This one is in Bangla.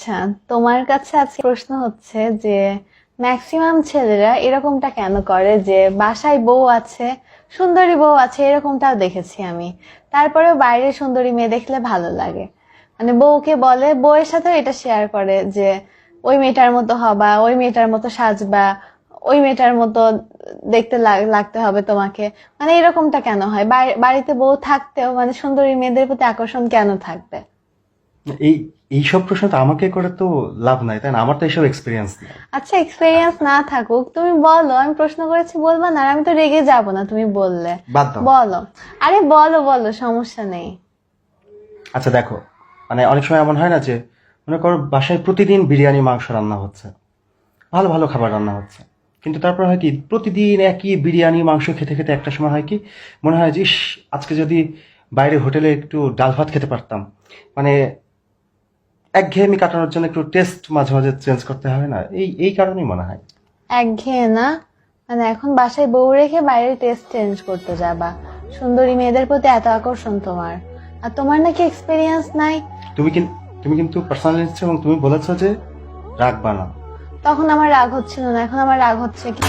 আচ্ছা, তোমার কাছে আজকে প্রশ্ন হচ্ছে যে ম্যাক্সিমাম ছেলেরা এরকমটা কেন করে যে বাসায় বউ আছে, সুন্দরী বউ আছে, এরকমটাও দেখেছি আমি, তারপরেও বাইরে সুন্দরী মেয়ে দেখলে ভালো লাগে। মানে বউকে বলে, বউয়ের সাথেও এটা শেয়ার করে যে ওই মেয়েটার মতো হবা, ওই মেয়েটার মতো সাজবা, ওই মেয়েটার মতো দেখতে লাগতে হবে তোমাকে। মানে এরকমটা কেন হয়? বাড়িতে বউ থাকতেও মানে সুন্দরী মেয়েদের প্রতি আকর্ষণ কেন থাকবে? এই এইসব প্রশ্ন তো আমাকে করে তো লাভ নাই, তাই না? আমার তো এইসব এক্সপিরিয়েন্স নেই। আচ্ছা, এক্সপেরিয়েন্স না থাকুক, তুমি বলো। আমি প্রশ্ন করেছি বলবা না, আর আমি তো রেগে যাব না তুমি বললে। বাদ দাও। বলো। আরে বলো বলো, সমস্যা নেই। আচ্ছা দেখো, মানে অনেক সময় এমন হয় না যে মনে করো বাসায় প্রতিদিন বিরিয়ানি মাংস রান্না হচ্ছে, ভালো ভালো খাবার রান্না হচ্ছে, কিন্তু তারপর হয় কি প্রতিদিন একই বিরিয়ানি মাংস খেতে খেতে একটা সময় হয় কি মনে হয় যে ইস, আজকে যদি বাইরে হোটেলে একটু ডাল ভাত খেতে পারতাম। মানে একঘেয়েমি কাটানোর জন্য একটু টেস্ট মাঝে মাঝে চেঞ্জ করতে হবে না? এই কারণেই মনে হয়। একঘেয়ে না? মানে এখন বাসায় বউ রেখে বাইরে টেস্ট চেঞ্জ করতে যাবা? সুন্দরী মেয়েদের প্রতি এত আকর্ষণ তোমার, আর তোমার নাকি এক্সপেরিয়েন্স নাই। তুমি কিন্তু তুমি কিন্তু পার্সোনাল নিচ্ছ এবং তুমি বলেছো যে রাখবা না। তখন আমার রাগ হচ্ছিল না, এখন আমার রাগ হচ্ছে কি?